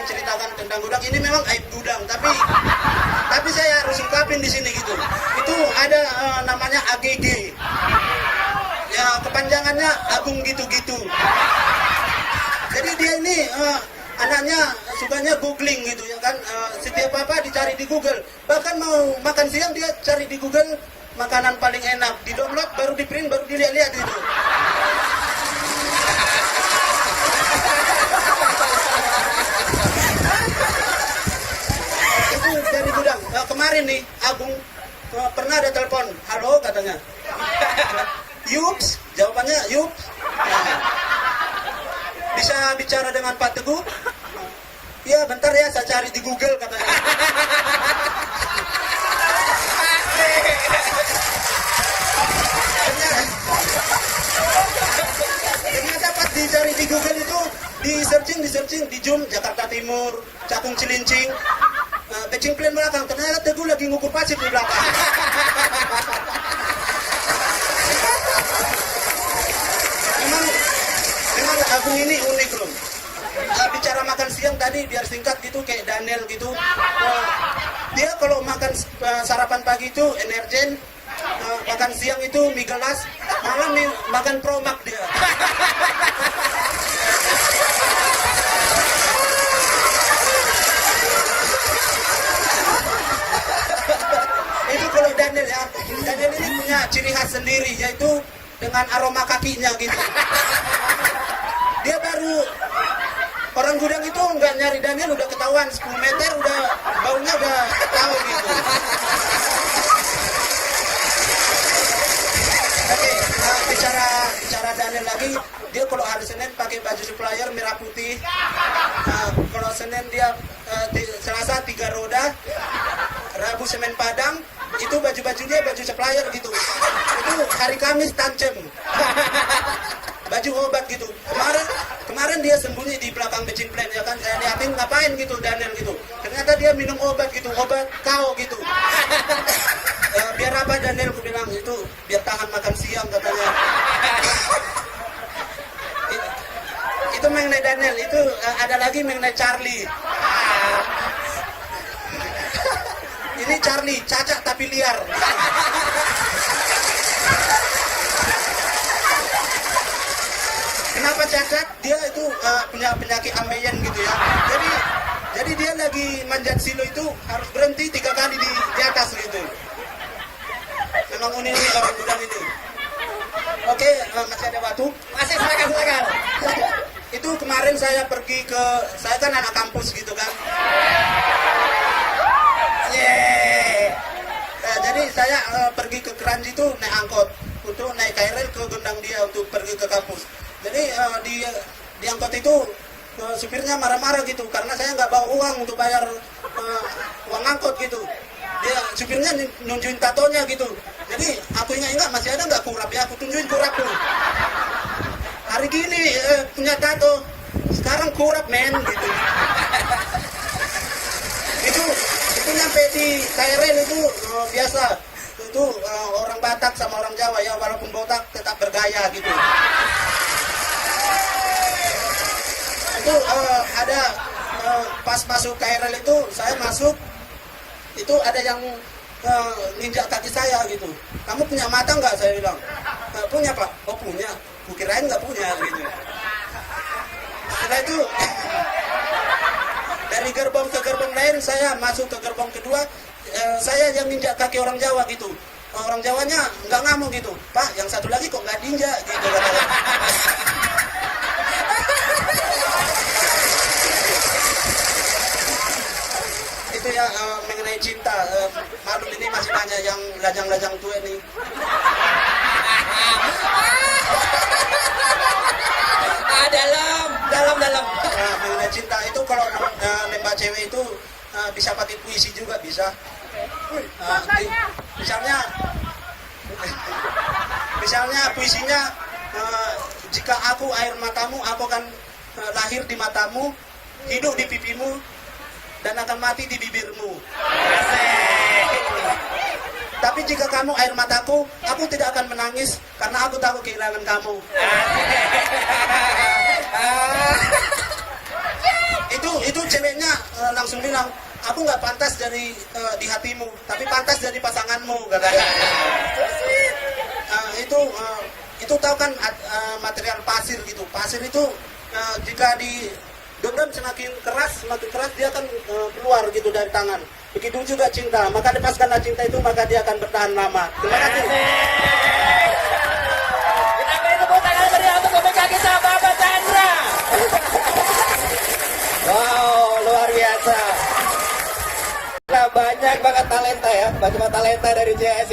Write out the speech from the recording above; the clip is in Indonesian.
menceritakan tentang gudang ini memang aib gudang, tapi saya harus ungkapin di sini gitu. Itu ada namanya AGG. Ya kepanjangannya Agung gitu-gitu. Jadi dia ini anaknya sukanya googling gitu ya kan, setiap apa dicari di Google, bahkan mau makan siang dia cari di Google makanan paling enak, di download baru di print baru dilihat-lihat gitu. Itu dari gudang. Kemarin nih Agung pernah ada telepon, halo katanya, yups, jawabannya yups. Bisa bicara dengan Pak Teguh? Ya bentar ya, saya cari di Google katanya. Ternyata pas dicari di Google itu di searching di Jum Jakarta Timur, Cakung Cilincing, Pecing Plan belakang. Ternyata Teguh lagi ngukur pasir di belakang. Memang Agung ini unik loh. Bicara makan siang tadi biar singkat gitu kayak Daniel gitu. Dia kalau makan sarapan pagi itu Energen, makan siang itu mie gelas, malam makan Promak dia. Itu kalau Daniel ya. Daniel ini punya ciri khas sendiri, yaitu dengan aroma kakinya gitu. Dia baru orang gudang itu nggak nyari Daniel udah ketahuan 10 meter udah baunya udah tahu gitu. Oke, bicara Daniel lagi, dia kalau hari Senin pakai baju supplier merah putih. Kalau Senin dia Selasa 3 roda, Rabu semen Padang, itu baju-bajunya baju supplier gitu. Itu hari Kamis tancem. Baju obat gitu. Kemarin dia sembunyi di belakang Pecing Plan ya kan, saya liatin ngapain gitu Daniel gitu. Ternyata dia minum obat gitu, obat kau gitu. Biar apa Daniel, aku bilang itu biar tahan makan siang katanya. Itu mengenai Daniel, itu ada lagi mengenai Charlie. Ini Charlie, cacat tapi liar. Kenapa cacat? Dia itu punya penyakit ambeien gitu ya. Jadi dia lagi manjat silo itu harus berhenti 3 kali di atas gitu. Memang unik orang gudang ini. Oke, masih ada waktu? Masih, silakan. Itu kemarin saya kan anak kampus gitu kan. Jadi saya pergi ke Keranji itu naik angkot untuk naik KRL ke Gendang dia untuk pergi ke kampus. Jadi di angkot itu supirnya marah-marah gitu karena saya nggak bawa uang untuk bayar uang angkot gitu. Dia supirnya nunjukin tatonya gitu. Jadi aku ingat masih ada nggak kurap ya, aku tunjukin kurapku. Hari gini punya tato, sekarang kurap men gitu. itu nyampe di KRL itu biasa. Itu orang Batak sama orang Jawa ya, walaupun botak tetap bergaya gitu. Itu ada pas masuk KRL itu saya masuk, itu ada yang nginjak kaki saya gitu. Kamu punya mata nggak? Saya bilang punya Pak. Oh punya, kukirain nggak punya gitu. Setelah itu dari gerbong ke gerbong lain saya masuk ke gerbong kedua, saya yang nginjak kaki orang Jawa gitu. Orang Jawanya nggak ngamuk gitu, Pak yang satu lagi kok nggak diinjak gitu katanya. Itu ya mengenai cinta, maklum ini masih banyak yang lajang-lajang tua nih. Dalam. Mengenai cinta itu kalau nembak cewek itu bisa pakai puisi juga bisa. Misalnya puisinya, jika aku air matamu, aku akan lahir di matamu, hidup di pipimu, dan akan mati di bibirmu. Tapi jika kamu air mataku, aku tidak akan menangis karena aku tahu kehilangan kamu. itu ceweknya langsung bilang, aku nggak pantas dari di hatimu, tapi pantas dari pasanganmu, katanya. Itu tahu kan material pasir gitu. Pasir itu jika di genggam semakin keras dia akan keluar gitu dari tangan. Begitu juga cinta, maka lepaskanlah cinta itu, maka dia akan bertahan lama. Terima kasih. Kita beri tepuk tangan meriah untuk komika kita, Bapak Chandra. Wow, luar biasa. Nah, banyak banget talenta ya, banyak talenta dari JS.